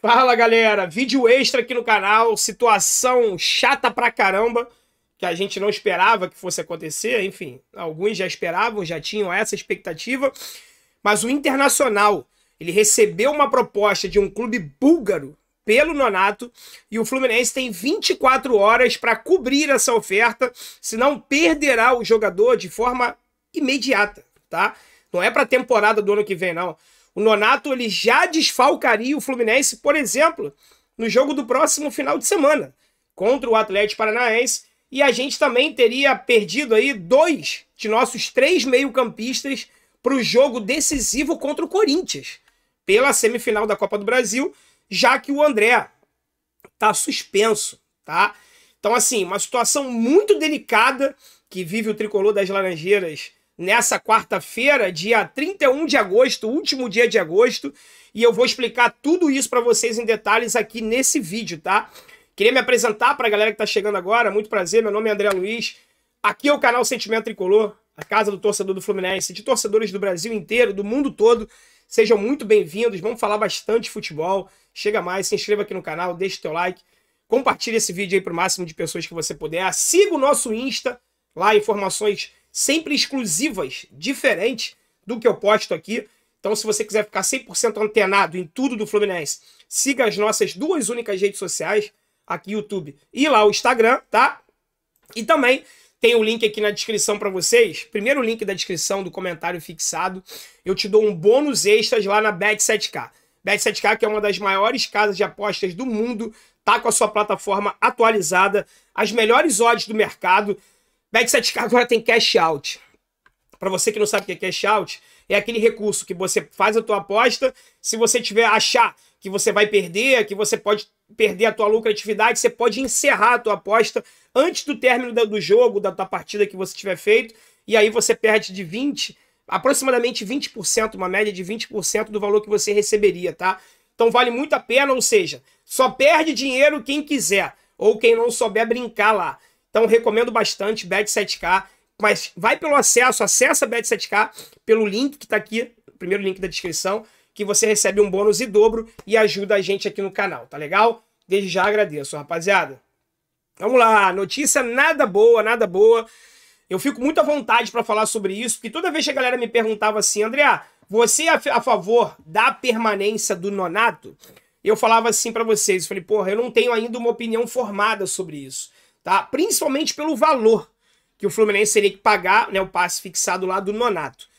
Fala galera, vídeo extra aqui no canal, situação chata pra caramba, que a gente não esperava que fosse acontecer, enfim, alguns já esperavam, já tinham essa expectativa, mas o Internacional, ele recebeu uma proposta de um clube búlgaro pelo Nonato, e o Fluminense tem 24 horas para cobrir essa oferta, senão perderá o jogador de forma imediata, tá? Não é para a temporada do ano que vem, não. O Nonato ele já desfalcaria o Fluminense, por exemplo, no jogo do próximo final de semana, contra o Atlético Paranaense, e a gente também teria perdido aí 2 de nossos 3 meio-campistas para o jogo decisivo contra o Corinthians, pela semifinal da Copa do Brasil, já que o André tá suspenso, tá? Então, assim, uma situação muito delicada que vive o Tricolor das Laranjeiras nessa quarta-feira, dia 31 de agosto, último dia de agosto, e eu vou explicar tudo isso para vocês em detalhes aqui nesse vídeo, tá? Queria me apresentar para a galera que tá chegando agora, muito prazer, meu nome é André Luiz, aqui é o canal Sentimento Tricolor, a casa do torcedor do Fluminense, de torcedores do Brasil inteiro, do mundo todo, sejam muito bem-vindos, vamos falar bastante de futebol, chega mais, se inscreva aqui no canal, deixa o teu like, compartilhe esse vídeo aí para o máximo de pessoas que você puder, siga o nosso Insta, lá informações sempre exclusivas, diferentes do que eu posto aqui. Então, se você quiser ficar 100% antenado em tudo do Fluminense, siga as nossas 2 únicas redes sociais, aqui YouTube e lá o Instagram, tá? E também tem o link aqui na descrição para vocês. Primeiro link da descrição do comentário fixado. Eu te dou um bônus extras lá na Bet7k. Bet7k, que é uma das maiores casas de apostas do mundo, tá com a sua plataforma atualizada, as melhores odds do mercado. Bet7k agora tem cash out. Para você que não sabe o que é cash out, é aquele recurso que você faz a tua aposta, se você achar que você vai perder, que você pode perder a tua lucratividade, você pode encerrar a tua aposta antes do término do jogo, da tua partida que você tiver feito, e aí você perde de 20%, aproximadamente 20%, uma média de 20% do valor que você receberia, tá? Então vale muito a pena, ou seja, só perde dinheiro quem quiser, ou quem não souber brincar lá. Então, recomendo bastante Bet7k, mas vai pelo acesso, acessa Bet7k pelo link que está aqui, o primeiro link da descrição, que você recebe um bônus em dobro e ajuda a gente aqui no canal, tá legal? Desde já agradeço, rapaziada. Vamos lá, notícia nada boa, nada boa. Eu fico muito à vontade para falar sobre isso, porque toda vez que a galera me perguntava assim, André, você é a favor da permanência do Nonato? Eu falava assim para vocês, eu falei, porra, eu não tenho ainda uma opinião formada sobre isso. Tá? Principalmente pelo valor que o Fluminense teria que pagar, né, o passe fixado lá do Nonato.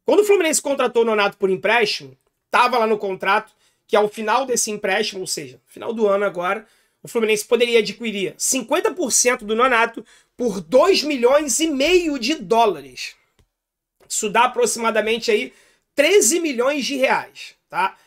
Quando o Fluminense contratou o Nonato por empréstimo, estava lá no contrato que ao final desse empréstimo, ou seja, final do ano agora, o Fluminense poderia adquirir 50% do Nonato por 2,5 milhões de dólares. Isso dá aproximadamente aí 13 milhões de reais, tá?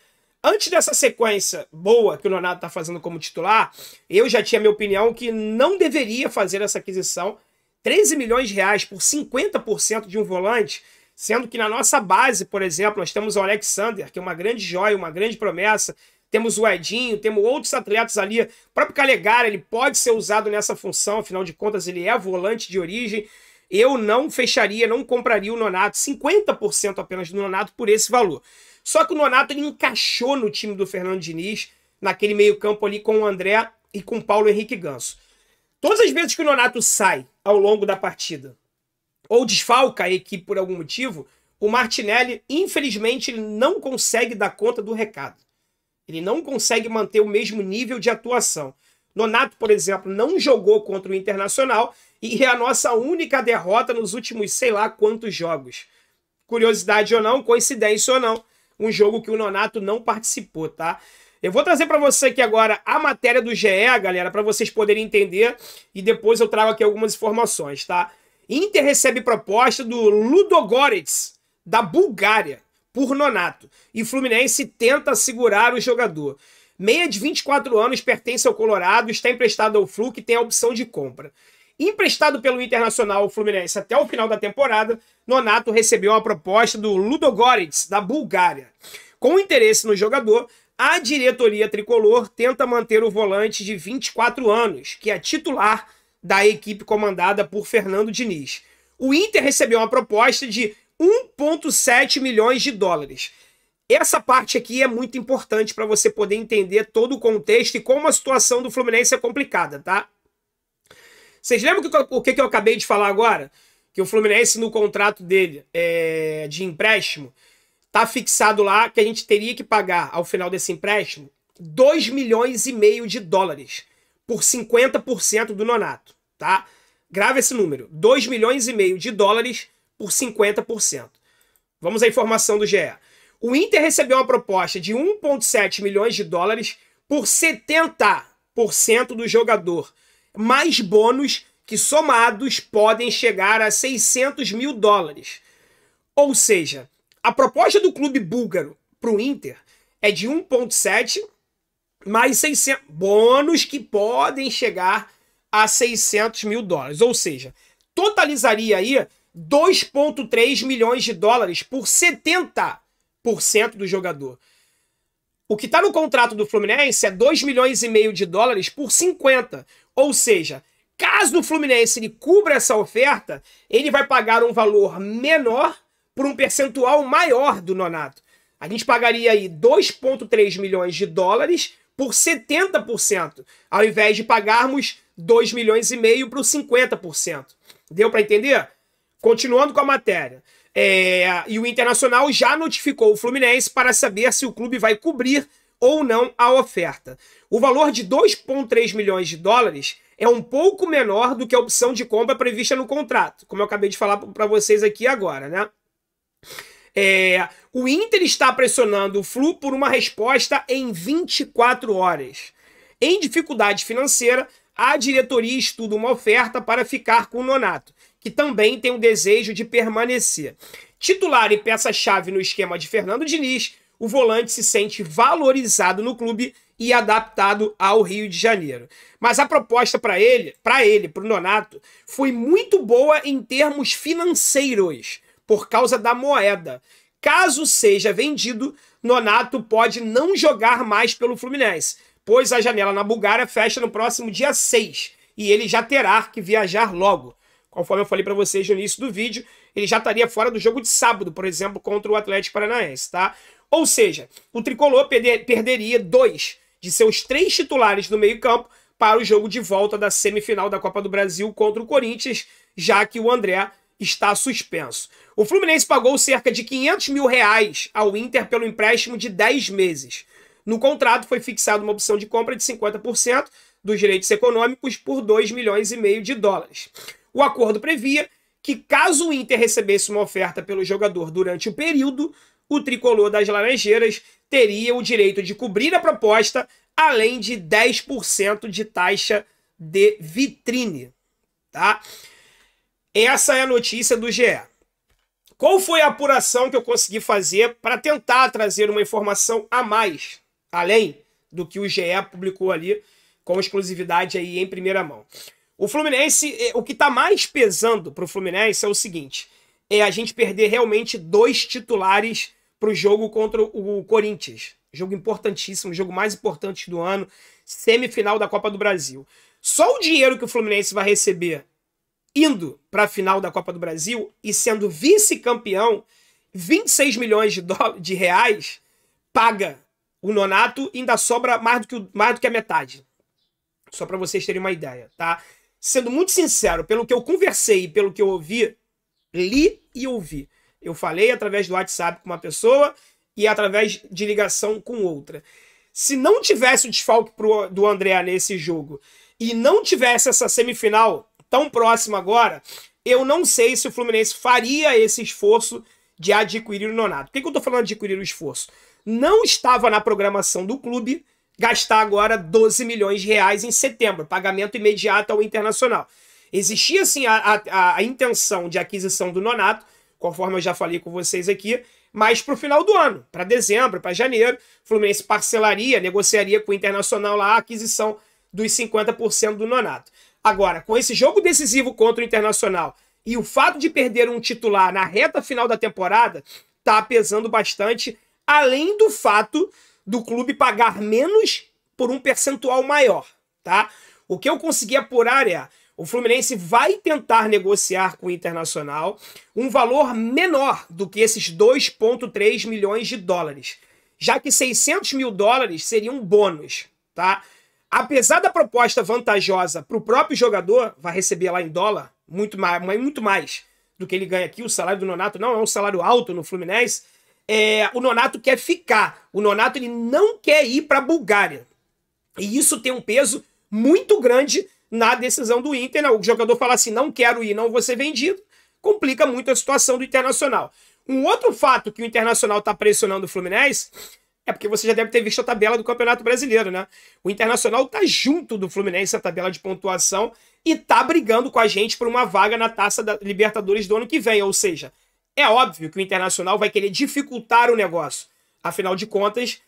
Antes dessa sequência boa que o Nonato está fazendo como titular, eu já tinha minha opinião que não deveria fazer essa aquisição. 13 milhões de reais por 50% de um volante, sendo que na nossa base, por exemplo, nós temos o Alexander, que é uma grande joia, uma grande promessa, temos o Edinho, temos outros atletas ali, o próprio Calegari, ele pode ser usado nessa função, afinal de contas ele é volante de origem. Eu não fecharia, não compraria o Nonato, 50% apenas do Nonato por esse valor. Só que o Nonato ele encaixou no time do Fernando Diniz, naquele meio campo ali com o André e com o Paulo Henrique Ganso. Todas as vezes que o Nonato sai ao longo da partida, ou desfalca a equipe por algum motivo, o Martinelli, infelizmente, ele não consegue dar conta do recado. Ele não consegue manter o mesmo nível de atuação. Nonato, por exemplo, não jogou contra o Internacional e é a nossa única derrota nos últimos sei lá quantos jogos. Curiosidade ou não, coincidência ou não, um jogo que o Nonato não participou, tá? Eu vou trazer para você aqui agora a matéria do GE, galera, para vocês poderem entender, e depois eu trago aqui algumas informações, tá? Inter recebe proposta do Ludogorets, da Bulgária, por Nonato, e Fluminense tenta segurar o jogador. Meia de 24 anos, pertence ao Colorado, está emprestado ao Flu, que tem a opção de compra. Emprestado pelo Internacional ao Fluminense até o final da temporada, Nonato recebeu a proposta do Ludogorets, da Bulgária. Com interesse no jogador, a diretoria tricolor tenta manter o volante de 24 anos, que é titular da equipe comandada por Fernando Diniz. O Inter recebeu uma proposta de 1,7 milhões de dólares. Essa parte aqui é muito importante para você poder entender todo o contexto e como a situação do Fluminense é complicada, tá? Vocês lembram o que eu acabei de falar agora? Que o Fluminense, no contrato dele de empréstimo, tá fixado lá que a gente teria que pagar, ao final desse empréstimo, 2,5 milhões de dólares por 50% do Nonato, tá? Grava esse número, 2,5 milhões de dólares por 50%. Vamos à informação do GE. O Inter recebeu uma proposta de 1,7 milhões de dólares por 70% do jogador, mais bônus que somados podem chegar a 600 mil dólares. Ou seja, a proposta do clube búlgaro para o Inter é de 1,7 mais 600 bônus que podem chegar a 600 mil dólares. Ou seja, totalizaria aí 2,3 milhões de dólares por 70% do jogador. O que está no contrato do Fluminense é 2,5 milhões de dólares por 50%. Ou seja, caso o Fluminense ele cubra essa oferta, ele vai pagar um valor menor por um percentual maior do Nonato. A gente pagaria aí 2,3 milhões de dólares por 70%, ao invés de pagarmos 2,5 milhões por 50%. Deu para entender? Continuando com a matéria. E o Internacional já notificou o Fluminense para saber se o clube vai cobrir ou não a oferta. O valor de 2,3 milhões de dólares é um pouco menor do que a opção de compra prevista no contrato, como eu acabei de falar para vocês aqui agora, né? O Inter está pressionando o Flu por uma resposta em 24 horas. Em dificuldade financeira, a diretoria estuda uma oferta para ficar com o Nonato, que também tem o desejo de permanecer. Titular e peça-chave no esquema de Fernando Diniz, o volante se sente valorizado no clube e adaptado ao Rio de Janeiro. Mas a proposta para o Nonato, foi muito boa em termos financeiros, por causa da moeda. Caso seja vendido, Nonato pode não jogar mais pelo Fluminense, pois a janela na Bulgária fecha no próximo dia 6, e ele já terá que viajar logo. Conforme eu falei para vocês no início do vídeo, ele já estaria fora do jogo de sábado, por exemplo, contra o Atlético Paranaense, tá? Ou seja, o Tricolor perderia 2 de seus 3 titulares no meio-campo para o jogo de volta da semifinal da Copa do Brasil contra o Corinthians, já que o André está suspenso. O Fluminense pagou cerca de 500 mil reais ao Inter pelo empréstimo de 10 meses. No contrato foi fixada uma opção de compra de 50% dos direitos econômicos por 2,5 milhões de dólares. O acordo previa que, caso o Inter recebesse uma oferta pelo jogador durante o período, o tricolor das Laranjeiras teria o direito de cobrir a proposta, além de 10% de taxa de vitrine. Tá? Essa é a notícia do GE. Qual foi a apuração que eu consegui fazer para tentar trazer uma informação a mais, além do que o GE publicou ali com exclusividade aí em primeira mão? O Fluminense, o que está mais pesando para o Fluminense é o seguinte, é a gente perder realmente 2 titulares para o jogo contra o Corinthians. Jogo importantíssimo, jogo mais importante do ano, semifinal da Copa do Brasil. Só o dinheiro que o Fluminense vai receber indo para a final da Copa do Brasil e sendo vice-campeão, 26 milhões de reais, paga o Nonato e ainda sobra mais do que a metade. Só para vocês terem uma ideia, tá? Sendo muito sincero, pelo que eu conversei e pelo que eu ouvi, li e ouvi. Eu falei através do WhatsApp com uma pessoa e através de ligação com outra. Se não tivesse o desfalque do André nesse jogo e não tivesse essa semifinal tão próxima agora, eu não sei se o Fluminense faria esse esforço de adquirir o Nonato. Por que eu tô falando de adquirir o esforço? Não estava na programação do clube gastar agora 12 milhões de reais em setembro, pagamento imediato ao Internacional. Existia, sim, a intenção de aquisição do Nonato, conforme eu já falei com vocês aqui, mas para o final do ano, para dezembro, para janeiro, o Fluminense parcelaria, negociaria com o Internacional lá a aquisição dos 50% do Nonato. Agora, com esse jogo decisivo contra o Internacional e o fato de perder um titular na reta final da temporada, tá pesando bastante, além do fato do clube pagar menos por um percentual maior, tá? O que eu consegui apurar é, O Fluminense vai tentar negociar com o Internacional um valor menor do que esses 2,3 milhões de dólares, já que 600 mil dólares seria um bônus, tá? Apesar da proposta vantajosa para o próprio jogador, vai receber lá em dólar muito mais do que ele ganha aqui. O salário do Nonato não é um salário alto no Fluminense. O Nonato quer ficar. O Nonato ele não quer ir para a Bulgária. E isso tem um peso muito grande na decisão do Inter. Não, o jogador fala assim, não quero ir, não vou ser vendido, complica muito a situação do Internacional. Um outro fato que o Internacional está pressionando o Fluminense é porque você já deve ter visto a tabela do Campeonato Brasileiro, né? O Internacional tá junto do Fluminense na tabela de pontuação e tá brigando com a gente por uma vaga na Taça da Libertadores do ano que vem, ou seja, é óbvio que o Internacional vai querer dificultar o negócio. Afinal de contas,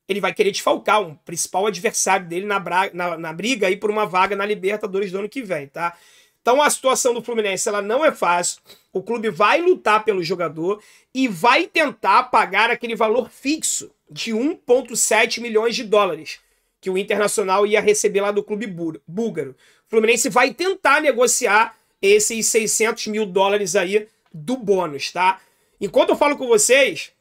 ele vai querer desfalcar um principal adversário dele na briga aí por uma vaga na Libertadores do ano que vem, tá? Então a situação do Fluminense ela não é fácil. O clube vai lutar pelo jogador e vai tentar pagar aquele valor fixo de 1,7 milhões de dólares que o Internacional ia receber lá do clube búlgaro. O Fluminense vai tentar negociar esses 600 mil dólares aí do bônus, tá? Enquanto eu falo com vocês,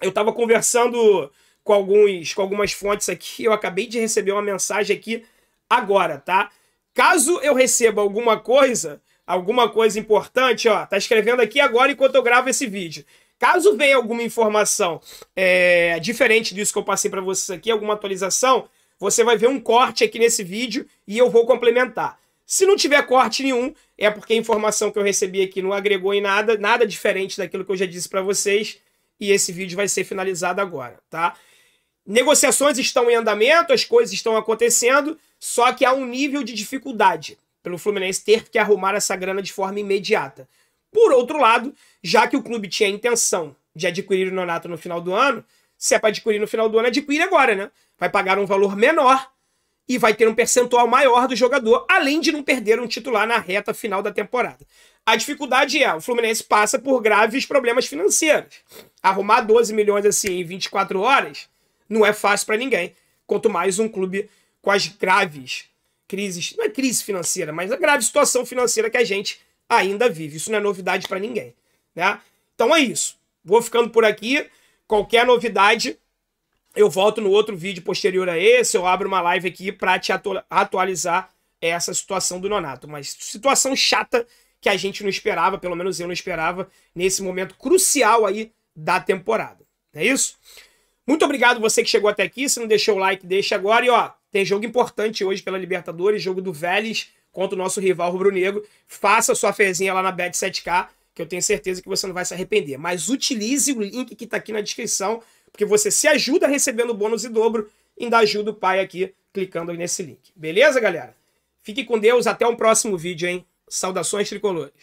eu tava conversando com algumas fontes aqui, eu acabei de receber uma mensagem aqui agora, tá? Caso eu receba alguma coisa importante, ó, tá escrevendo aqui agora enquanto eu gravo esse vídeo. Caso venha alguma informação diferente disso que eu passei para vocês aqui, alguma atualização, você vai ver um corte aqui nesse vídeo e eu vou complementar. Se não tiver corte nenhum, é porque a informação que eu recebi aqui não agregou em nada diferente daquilo que eu já disse para vocês, e esse vídeo vai ser finalizado agora, tá? Negociações estão em andamento, as coisas estão acontecendo, só que há um nível de dificuldade pelo Fluminense ter que arrumar essa grana de forma imediata. Por outro lado, já que o clube tinha a intenção de adquirir o Nonato no final do ano, se é para adquirir no final do ano, adquire agora, né? Vai pagar um valor menor e vai ter um percentual maior do jogador, além de não perder um titular na reta final da temporada. A dificuldade o Fluminense passa por graves problemas financeiros. Arrumar 12 milhões assim em 24 horas não é fácil para ninguém. Quanto mais um clube com as graves crises, não é crise financeira, mas a grave situação financeira que a gente ainda vive. Isso não é novidade para ninguém, né? Então é isso. Vou ficando por aqui. Qualquer novidade, eu volto no outro vídeo posterior a esse, eu abro uma live aqui para te atualizar essa situação do Nonato. Mas situação chata que a gente não esperava, pelo menos eu não esperava, nesse momento crucial aí da temporada. É isso? Muito obrigado você que chegou até aqui. Se não deixou o like, deixa agora. E ó, tem jogo importante hoje pela Libertadores, jogo do Vélez contra o nosso rival rubro-negro. Faça sua fezinha lá na Bet7k, que eu tenho certeza que você não vai se arrepender. Mas utilize o link que tá aqui na descrição, porque você se ajuda recebendo bônus em dobro e ainda ajuda o pai aqui clicando nesse link. Beleza, galera? Fique com Deus, até um próximo vídeo, hein? Saudações tricolores.